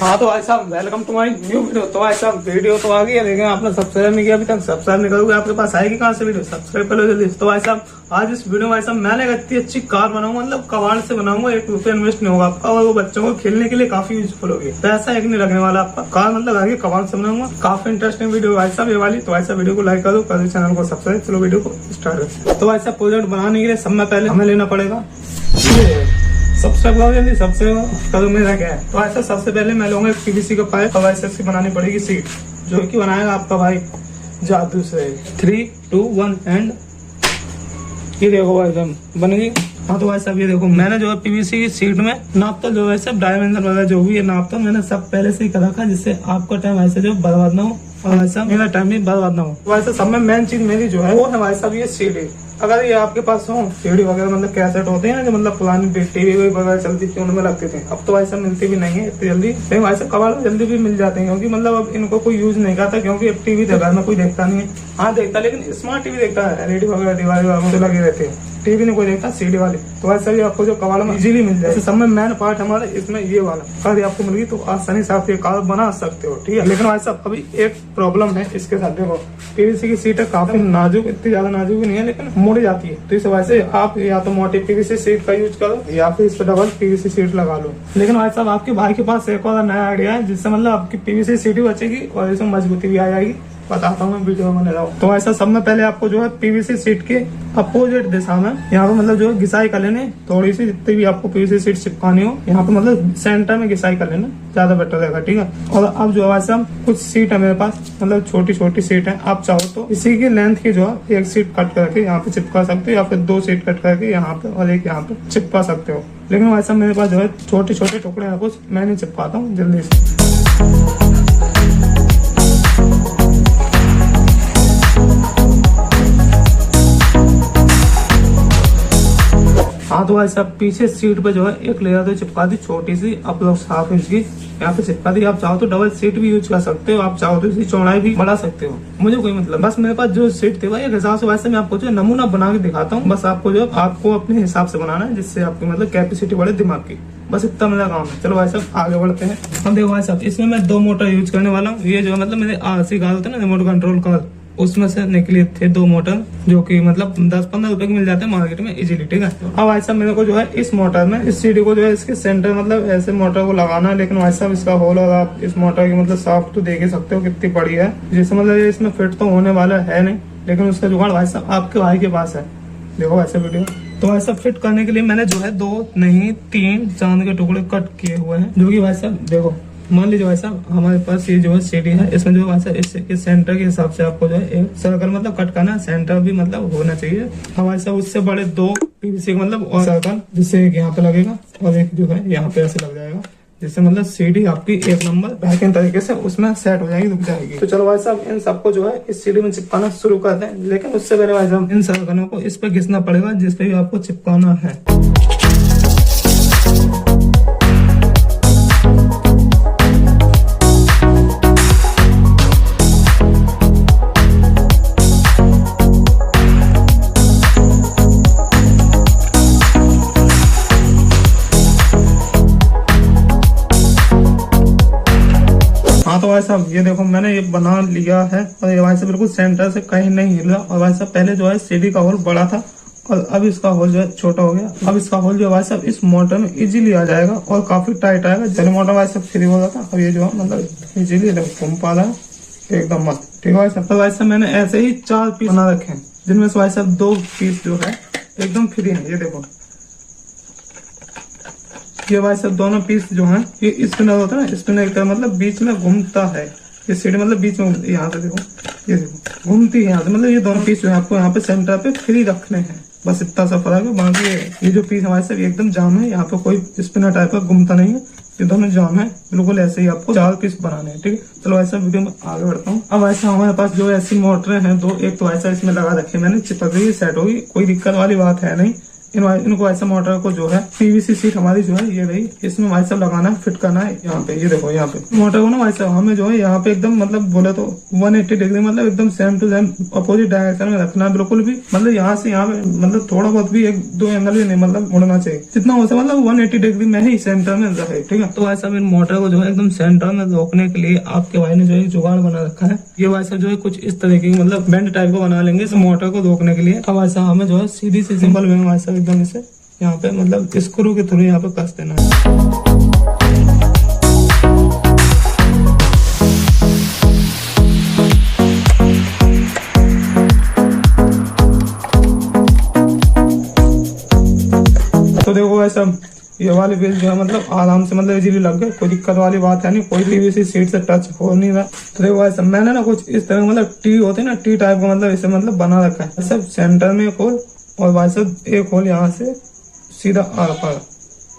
हाँ तो भाई साहब welcome to my new video. तो भाई साहब वीडियो तो आ गई है, लेकिन आपने सब्सक्राइब नहीं किया अभी तक। सब्सक्राइब नहीं करोगे आपके पास आएगी कहाँ से वीडियो? सब्सक्राइब कर लो जल्दी। तो भाई साहब आज इस वीडियो में भाई साहब मैंने इतनी अच्छी कार बनाऊंगा, मतलब कबाड़ से बनाऊंगा, ₹1 इन्वेस्ट नहीं होगा आपका, और वो बच्चों को खेलने के लिए काफी यूजफुल होगी। पैसा एक नहीं लगने वाला आपका, कार मतलब आगे कबाड़ से बनाऊंगा। काफी इंटरेस्टिंग वीडियो भाई साहब ये वाली। तो भाई साहब वीडियो को लाइक कर दो, कर दो चैनल को सब्सक्राइब। चलो वीडियो को स्टार्ट करते। तो भाई साहब प्रोजेक्ट बनाने के लिए सब में पहले हमें लेना पड़ेगा सब्सक्राइब करो जल्दी, सब्सक्राइब करो। मेरा क्या है तो ऐसा सबसे पहले मैं लूंगा पीवीसी का पाइप, और ऐसे इसकी बनानी पड़ेगी सीट, जो कि बनाएगा आपका भाई जादू से। 3, 2, 1 एंड ये देखो भाई एकदम बन गई। हाँ तो भाई साहब ये देखो मैंने जो है पीवीसी की सीट में नापता जो है सब डायमेंशन वगैरह जो भी है नापता मैंने सब पहले से ही कर रखा, जिससे आपका टाइम ऐसे जो बर्बाद ना हो और ऐसा मेरा टाइम भी बर्बाद ना हो। वैसे सब में मेन चीज मेरी जो है वो है भाई साहब ये सीडी। अगर ये आपके पास हो सीडी वगैरह मतलब कैसेट होते हैं ना, जो मतलब पुरानी टीवी वगैरह चलती थी उनमें लगते थे, अब तो ऐसा मिलती भी नहीं है इतनी जल्दी। लेकिन वैसे कबाड़ जल्दी भी मिल जाते हैं, क्योंकि मतलब अब इनको कोई यूज नहीं करता, क्योंकि अब टीवी घर में कोई देखता नहीं है। हाँ देखता, लेकिन स्मार्ट टीवी देखता है, एलईडी वगैरह दीवार लगे रहते हैं, टीवी नहीं कोई देखता, सीडी वाले। तो ऐसा भी आपको जो कबाड़ में इजीली मिल जाए। सब में मेन पार्ट हमारा इसमें ये वाला कार आपको मिल गई, तो आसानी से आप ये कार बना सकते हो, ठीक है। लेकिन भाई साहब अभी एक प्रॉब्लम है इसके साथ। देखो पीवीसी की सीट है काफी नाजुक, इतनी ज्यादा नाजुक भी नहीं है, लेकिन मुड़ जाती है। तो इस वजह से आप या तो मोटी पीवीसी सीट का यूज करो या फिर इस पर डबल पीवीसी सीट लगा लो। लेकिन भाई साहब आपके भाई के पास एक और नया आइडिया है, जिससे मतलब आपकी पीवीसी सीट भी बचेगी और इसमें मजबूती भी आ जाएगी। बताता हूँ मैं वीडियो में लगाओ। तो ऐसा सब में पहले आपको जो है पीवीसी सीट के अपोजिट दिशा में यहाँ पे मतलब जो है घिसाई कर लेने, थोड़ी सी जितनी भी आपको पीवीसी सीट चिपकानी हो यहाँ पे मतलब सेंटर में घिसाई कर लेना, ज्यादा बेटर रहेगा, ठीक है। और अब जो है वैसे हम कुछ सीट है मेरे पास, मतलब छोटी छोटी सीट है, आप चाहो तो इसी की लेंथ की जो है एक सीट कट करके यहाँ पे चिपका सकते हो, या फिर 2 सीट कट करके यहाँ पे और एक यहाँ पे चिपका सकते हो। लेकिन वैसा मेरे पास जो है छोटे छोटे टुकड़े है कुछ, मैं नहीं चिपकाता हूँ जल्दी से। हाँ तो ऐसा पीछे सीट पे जो है एक लेयर तो चिपका दी छोटी सी, आप लोग 7 इंच की यहाँ पे चिपका दी। आप चाहो तो डबल सीट भी यूज कर सकते हो, आप चाहो तो इसकी चौड़ाई भी बढ़ा सकते हो, मुझे कोई मतलब। बस मेरे पास जो सीट थे भाई एक हिसाब से, वैसे मैं आपको जो नमूना बना के दिखाता हूँ। बस आपको जो आपको अपने हिसाब से बनाना है, जिससे आपकी मतलब कैपेसिटी बढ़े दिमाग की। बस इतना मेरा काम है। चलो भाई साहब आगे बढ़ते हैं। हम देखो भाई साहब इसमें मैं 2 मोटर यूज करने वाला हूँ। ये जो मतलब मेरे RC कार होते हैं ना, रिमोट कंट्रोल कार, उसमें से निकले थे 2 मोटर, जो कि मतलब 10-15 रुपए के मिल जाते हैं मार्केट में इजीली, ठीक है। अब ऐसा मेरे को जो है इस मोटर में इस सीडी को जो है इसके सेंटर मतलब ऐसे मोटर को लगाना है। लेकिन वैसा इसका होल, और आप इस मोटर की मतलब साफ तो देख ही सकते हो कितनी बड़ी है, जिससे मतलब ये इसमें फिट तो होने वाला है नहीं, लेकिन उसका जुगाड़ भाई साहब आपके भाई के पास है। देखो ऐसे वीडियो। तो ऐसा फिट करने के लिए मैंने जो है 2 नहीं 3 चांद के टुकड़े कट किए हुए हैं, जो कि भाई साहब देखो मान लीजिए भाई साहब हमारे पास ये जो है सीडी है, इसमें जो है इस सेंटर के हिसाब से आपको जो है एक सर्कल मतलब कट करना, सेंटर भी मतलब होना चाहिए हमारे साहब। उससे बड़े 2 पीवीसी मतलब और सर्कल, जिससे एक यहाँ पे लगेगा और एक जो है यहाँ पे ऐसे लग जाएगा, जिससे मतलब सीडी आपकी एक नंबर बेहतरीन तरीके से उसमें सेट हो जाएगी, रुक जाएगी। तो चलो भाई साहब इन सबको जो है इस सीडी में चिपकाना शुरू करते हैं। लेकिन उससे पहले भाई साहब इन सर्कलों को इस पे घिसना पड़ेगा, जिसपे भी आपको चिपकाना है। हाँ तो भाई साहब ये देखो मैंने ये बना लिया है, और ये भाई साहब बिल्कुल सेंटर से कहीं नहीं हिल रहा। और भाई साहब पहले जो है सीडी का होल बड़ा था और अब इसका होल जो है छोटा हो गया। अब इसका होल जो भाई साहब इस मोटर में इजीली आ जाएगा और काफी टाइट आएगा। जब मोटर भाई साहब फ्री हो रहा था, अब ये जो है मतलब इजीली घूम पा रहा है एकदम मस्त, ठीक है भाई साहब। तो भाई साहब मैंने ऐसे ही 4 पीस बना रखे हैं, जिनमें से भाई साहब 2 पीस जो है एकदम फ्री है। ये देखो ये भाई साहब दोनों पीस जो हैं ये स्पिनर होता है ना, स्पिनर का मतलब बीच में घूमता है, ये सीडी मतलब बीच में यहाँ पे देखो, ये देखो घूमती है यहाँ से। मतलब ये दोनों पीस जो है आपको यहाँ पे सेंटर पे फ्री रखने हैं, बस इतना सा फर्क है। बाकी ये जो पीस हमारे साहब एकदम जाम है, यहाँ पे कोई स्पिनर टाइप का घूमता नहीं है, ये दोनों जाम है बिल्कुल। ऐसे ही आपको 4 पीस बनाने हैं, ठीक है। चलो ऐसा वीडियो में आगे बढ़ता हूँ। अब ऐसा हमारे पास जो ऐसी मोटरें हैं 2, एक तो ऐसा इसमें लगा रखे मैंने, चिपक गई सेट होगी, कोई दिक्कत वाली बात है नहीं। इनको ऐसे मोटर को जो है पीवीसी सीट हमारी जो है ये रही, इसमें भाई साहब लगाना है, फिट करना है यहाँ पे। ये देखो यहाँ पे मोटर को ना भाई साहब हमें जो है यहाँ पे एकदम मतलब बोले तो 180 डिग्री मतलब एकदम same to same opposite direction में रखना है बिल्कुल भी, मतलब यहाँ से यहाँ पे मतलब थोड़ा बहुत भी एक दो एंगल भी नहीं मतलब मुड़ना चाहिए, जितना हो सके मतलब 180 डिग्री में ही सेंटर में रहे, ठीक है। तो भाई साहब इन मोटर को जो है एकदम सेंटर में रोकने के लिए आपके भाई ने जो है जुगाड़ बना रखा है। ये भाई साहब जो है कुछ इस तरीके की मतलब बेंड टाइप का बना लेंगे इस मोटर को रोकने के लिए। अब भाई साहब हमें जो है सीधी सी सिंपल वे में भाई साहब एकदम इसे यहाँ पे मतलब स्क्रू के थ्रू यहाँ पे कस देना है। तो देखो भाई साहब ये वाली व्हील जो है मतलब आराम से मतलब इजीली लग गए, कोई दिक्कत वाली बात है नहीं, कोई पीवीसी सीट से टच हो नहीं रहा। तो देखो भाई साहब मैंने ना कुछ इस तरह मतलब टी होते ना टी टाइप का मतलब इसे मतलब बना रखा है। सब सेंटर में एक होल और भाई साहब एक होल यहाँ से सीधा आर पार,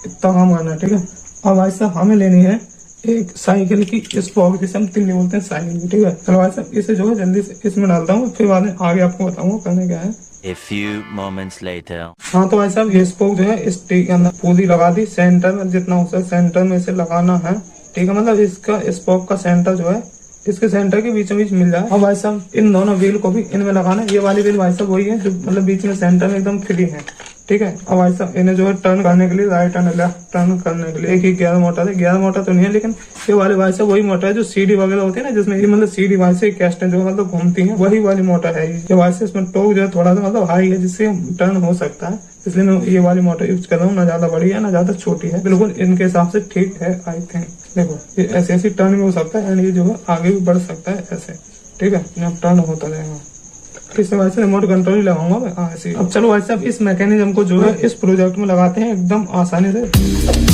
इतना हम आना, ठीक है। अब भाई साहब हमें लेनी है एक साइकिल की स्पॉक, जिसे हम तिल्ली बोलते हैं साइकिल की, ठीक है। चलो भाई साहब इसे जो है जल्दी से इसमें डालता हूँ, फिर बाद में आगे आपको बताऊंगा करने क्या है। A few moments later. हाँ तो भाई साहब ये स्पोक जो है इस टी के अंदर पूरी लगा दी, सेंटर में जितना हो सके सेंटर में इसे लगाना है, ठीक है। मतलब इसका स्पोक का सेंटर जो है इसके सेंटर के बीचों बीच मिल जाए। और भाई साहब इन दोनों व्हील को भी इनमें लगाना है। ये वाली व्हील भाई साहब वही है जो मतलब बीच में सेंटर में एकदम फ्री है, ठीक है। अब भाई साहब इन्हें जो है टर्न करने के लिए राइट एंड लेफ्ट टर्न करने के लिए एक ही गियर मोटर है, गियर मोटर तो नहीं है लेकिन ये वाली भाई साहब वही मोटर है जो सीडी वगैरह होती है ना, जिसमें ये मतलब सीडी भाई से कैस्टें जो मतलब घूमती हैं, वही वाली मोटर है ये भाई से। इसमें टॉर्क जो है थोड़ा सा मतलब हाई है जिससे टर्न हो सकता है, इसलिए मैं ये वाली मोटर यूज कर रहा हूँ। ना ज्यादा बड़ी है ना ज्यादा छोटी है, बिल्कुल इनके हिसाब से ठीक है आई थिंक। देखो ये ऐसे ऐसी टर्न भी हो सकता है एंड ये जो है आगे भी बढ़ सकता है ऐसे, ठीक है। यहाँ टर्न होता रहेगा, इससे वैसे रिमोट कंट्रोल ही लगाऊंगा मैं ऐसे। अब चलो भाई साहब इस मैकेनिज्म को जो है इस प्रोजेक्ट में लगाते हैं एकदम आसानी से।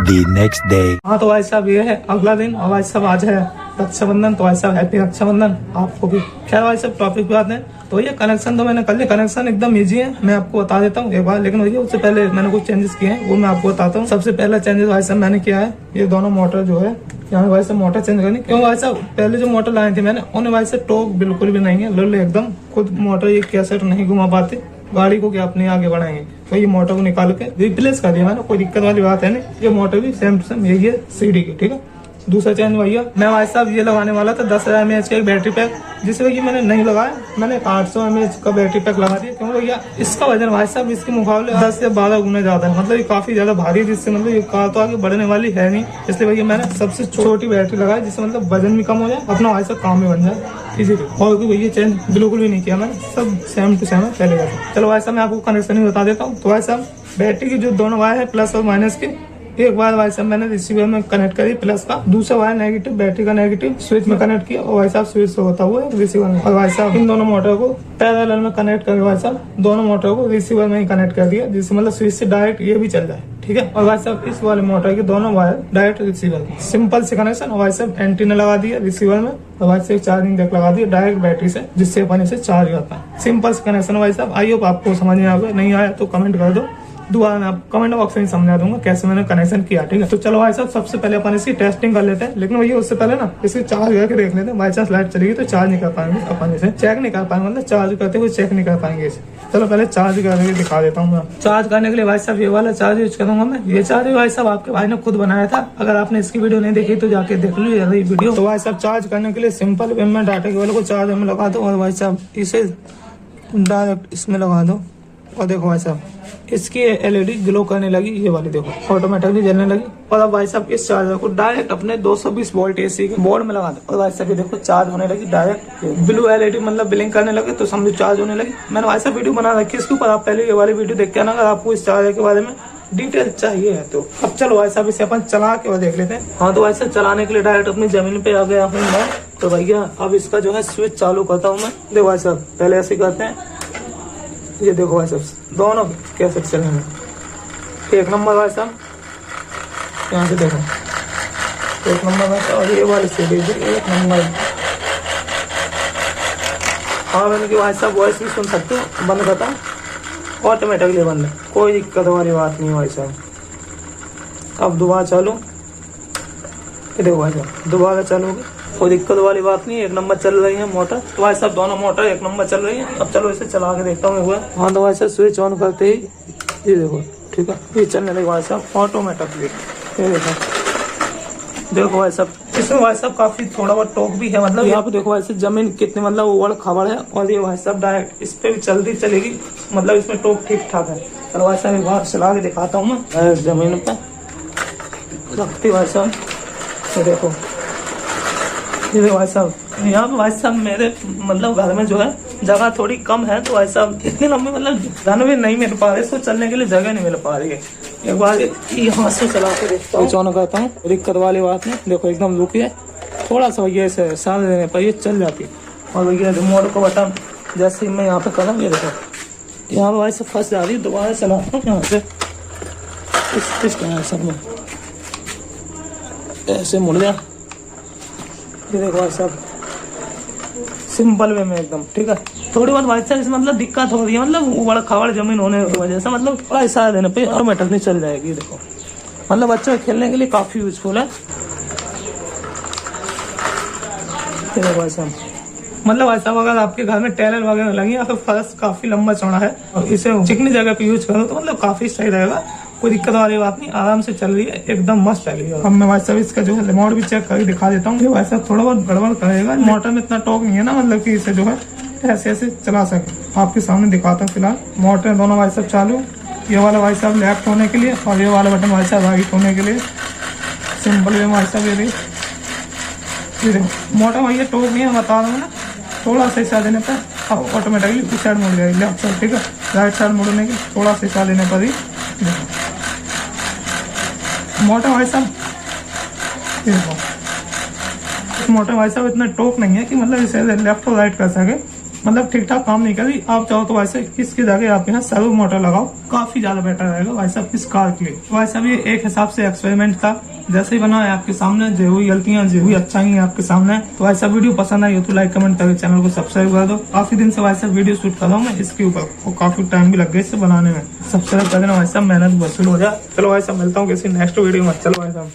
The next day. हाँ तो भाई साहब ये है अगला दिन और भाई साहब आज है रक्षाबंधन, तो भाई साहब हैप्पी रक्षाबंधन आपको भी। खैर भाई साहब टॉपिक पे आते हैं। तो ये कनेक्शन तो मैंने कर लिया, कनेक्शन एकदम इजी है, मैं आपको बता देता हूँ एक बार। लेकिन भैया उससे पहले मैंने कुछ चेंजेस किए हैं वो मैं आपको बताता हूँ। सबसे पहला चेंजेस भाई साहब मैंने किया है, ये दोनों मोटर जो है यहाँ भाई साहब मोटर चेंज करनी, क्यों भाई साहब पहले जो मोटर लाए थे मैंने उन्हें भाई साहब टॉर्क बिल्कुल भी नहीं है, लुल्ले एकदम खुद मोटर ये कैसेट नहीं घुमा पाते, गाड़ी को क्या अपने आगे बढ़ाएंगे। तो ये मोटर को निकाल के रिप्लेस कर दिया मैंने, कोई दिक्कत वाली बात है नहीं। ये मोटर भी सेम टू सेम यही है सीडी की, ठीक है। दूसरा चेंज भैया मैं भाई साहब ये लगाने वाला था 10,000 mAh का एक बैटरी पैक, जिसे भैया मैंने नहीं लगाया, मैंने 800 mAh का बैटरी पैक लगा दिया। क्यों भैया इसका वजन भाई साहब इसके मुकाबले 10 से 12 गुना ज्यादा है, मतलब ये काफी ज्यादा भारी है, जिससे मतलब ये कार तो आगे बढ़ने वाली है नहीं। इसलिए भैया मैंने सबसे छोटी बैटरी लगाई जिससे मतलब वजन भी कम हो जाए, अपना भाई साहब काम भी बन जाए इसीलिए। और कोई भैया चेंज बिल्कुल भी नहीं किया मैंने, सब सेम टू सेम है पहले जैसा। चलो भाई साहब मैं आपको कनेक्शन ही बता देता हूँ। तो भाई साहब बैटरी की जो दोनों वायर है प्लस और माइनस के, एक बार भाई साहब मैंने रिसीवर में कनेक्ट करी प्लस का, दूसरा वायर नेगेटिव, बैटरी का नेगेटिव स्विच में कनेक्ट किया और भाई साहब स्विच से होता हुआ रिसीवर में। और भाई साहब इन दोनों मोटर को पैरेलल में कनेक्ट करके भाई साहब दोनों मोटर को रिसीवर में ही कनेक्ट कर दिया, जिससे मतलब स्विच से डायरेक्ट ये भी चल जाए, ठीक है। और भाई साहब इस वाले मोटर के दोनों वायर डायरेक्ट रिसीवर, सिंपल से कनेक्शन। और भाई साहब एंटीना लगा दिया रिसीवर में, और भाई साहब चार्जिंग जैक लगा दिया डायरेक्ट बैटरी से, जिससे अपन इसे चार्ज करता है। सिंपल से कनेक्शन भाई साहब। आई होप आपको समझ में आ गया, नहीं आया तो कमेंट कर दो, दोबारा मैं आप कमेंट बॉक्स में समझा दूंगा कैसे मैंने कनेक्शन किया, ठीक है। तो चलो भाई साहब सबसे पहले अपन इसकी टेस्टिंग कर लेते हैं, लेकिन भैया उससे पहले ना इसे चार्ज करके देख लेते हैं। बाई चांस लाइट चलेगी तो चार्ज नहीं कर पाएंगे अपन, इसे चेक नहीं कर पाएंगे, मतलब चार्ज करते हुए चेक नहीं कर पाएंगे इसे। चलो पहले चार्ज करके दिखा देता हूँ मैं। चार्ज करने के लिए भाई साहब ये वाला चार्ज यूज करूंगा मैं। ये चार्ज भाई साहब आपके भाई ने खुद बनाया था, अगर आपने इसकी वीडियो नहीं देखी तो जाके देख लो ये वीडियो। तो भाई साहब चार्ज करने के लिए सिंपल वे में डाटा केबल को चार्ज में लगा दो और भाई साहब इसे डायरेक्ट इसमें लगा दो। और देखो भाई साहब इसकी एलईडी ग्लो करने लगी, ये वाली देखो ऑटोमेटिकली जलने लगी। और अब भाई साहब इस चार्जर को डायरेक्ट अपने 220 वोल्ट एसी के बोर्ड में लगा दो और भाई साहब ये देखो चार्ज होने लगी डायरेक्ट, ब्लू एलईडी मतलब ब्लिंक करने लगे तो समझो चार्ज होने लगी। मैंने भाई साहब वीडियो बना रखी है इसके ऊपर, आप पहले ये वाली वीडियो देख के आना अगर आपको इस चार्जर के बारे में डिटेल चाहिए है तो। अब चलो भाई साहब इसे अपन चला के और देख लेते हैं। हाँ तो भाई साहब चलाने के लिए डायरेक्ट अपनी जमीन पे आ गया हूँ मैं। तो भैया अब इसका जो है स्विच चालू करता हूँ मैं। देखो भाई साहब पहले ऐसे करते हैं, ये देखो भाई साहब दोनों कैसे चलेंगे, एक नंबर भाई साहब यहाँ से देखो एक नंबर भाई साहब। और ये वाली सीढ़ी एक नंबर। हाँ मैंने की भाई साहब वॉइस भी सुन सकते हो, बंद करता हूँ ऑटोमेटिकली बंद है, कोई दिक्कत वाली बात नहीं भाई साहब। अब दोबारा चालू, ये देखो भाई साहब दोबारा चालू होगी, कोई दिक्कत वाली बात नहीं, एक नंबर चल रही है मोटर। तो भाई साहब दोनों मोटर एक नंबर चल रही है। अब चलो इसे चला के देखता हूँ। हाँ तो भाई साहब स्विच ऑन करते ही ये देखो, ठीक है ये चलने लगे भाई साहब ऑटोमेटिकली। ये देखो भाई साहब इसमें भाई साहब काफी थोड़ा बहुत टॉक भी है, मतलब यहाँ पे देखो भाई साहब जमीन कितनी मतलब उबड़ खाबड़ है। और ये भाई साहब डायरेक्ट इस पे भी चलती चलेगी, मतलब इसमें टॉक ठीक ठाक है। चलो भाई साहब एक बार चला के दिखाता हूँ मैं। जमीन पे रखती भाई साहब, ये देखो ये भाई साहब यहाँ पे भाई साहब मेरे मतलब घर में जो है जगह थोड़ी कम है, तो भाई साहब इतनी लंबी मतलब घर में नहीं मिल पा रही, इसको चलने के लिए जगह नहीं मिल पा रही है। एक बार यहाँ से चला के देखता हूँ, ऑन करता हूँ, दिक्कत वाली बात नहीं। देखो एकदम रुकी है, थोड़ा सा भैया इसे साथ देने पर ये चल जाती है। और भैया रिमोट को बटन जैसे ही मैं यहाँ पे करूँ, ये देखो यहाँ पे भाई साहब फंस जा रही है। दोबारा चलाता हूँ यहाँ से इस तरह सब में ऐसे मुड़ गया, ये देखो भाई साहब सिंपल वे में एकदम, ठीक है। थोड़ी बहुत भाई साहब इसमें मतलब दिक्कत हो रही है, मतलब उबड़ खाबड़ जमीन होने की वजह से मतलब थोड़ा इशारा देने पे ऑटोमेटिक नहीं चल जाएगी। देखो मतलब बच्चों के खेलने के लिए काफी यूजफुल है। देखो भाई साहब मतलब भाई साहब अगर आपके घर में टेलर वगैरह लगी या फिर फर्श काफी लंबा चौड़ा है और इसे चिकनी जगह पे यूज करो तो मतलब काफी सही रहेगा, कोई दिक्कत वाली बात नहीं, आराम से चल रही है, एकदम मस्त चल रही है। अब मैं भाई साहब इसका जो है रिमोट भी चेक करके दिखा देता हूँ। भाई साहब थोड़ा बहुत गड़बड़ करेगा, मोटर में इतना टॉक नहीं है ना, मतलब कि इसे जो है ऐसे ऐसे चला सके। आपके सामने दिखाता हूँ फिलहाल। मोटर दोनों भाई साहब चालू, ये वाला भाई साहब लेफ्ट होने के लिए और ये वाला बटन भाई साहब राइट होने के लिए, सिंपल वे भाई साहब। ये देखो मोटर भैया टॉक नहीं है, बता रहा हूँ ना, थोड़ा सा हिस्सा देने पर ऑटोमेटिकली इस साइड मुड़ जाएगी लेफ्ट साइड, ठीक है। राइट साइड मुड़ने की थोड़ा सा हिस्सा देने पर ही मोटर भाई साहब, देखो मोटर भाई साहब इतना टॉक नहीं है कि मतलब इसे लेफ्ट और राइट कर सके, मतलब ठीक ठाक काम नहीं करी। आप चाहो तो वैसे इसकी जगह आप यहाँ सर्वो मोटर लगाओ, काफी ज्यादा बेटर रहेगा भाई साहब इस कार के लिए। भाई साहब ये एक हिसाब से एक्सपेरिमेंट था, जैसे ही बना है आपके सामने, जो हुई गलतियां जो हुई अच्छाई आपके सामने। तो भाई साहब वीडियो पसंद आई हो तो लाइक कमेंट करके चैनल को सब्सक्राइब कर दो। काफी दिन से भाई साहब वीडियो शूट कर रहा हूँ मैं इसके ऊपर, और काफी टाइम भी लग गया इसे बनाने में। सब्सक्राइब कर देना भाई साहब, मेहनत वसूल हो जाए। चलो भाई साहब मिलता हूँ किसी नेक्स्ट वीडियो में। चलो भाई साहब।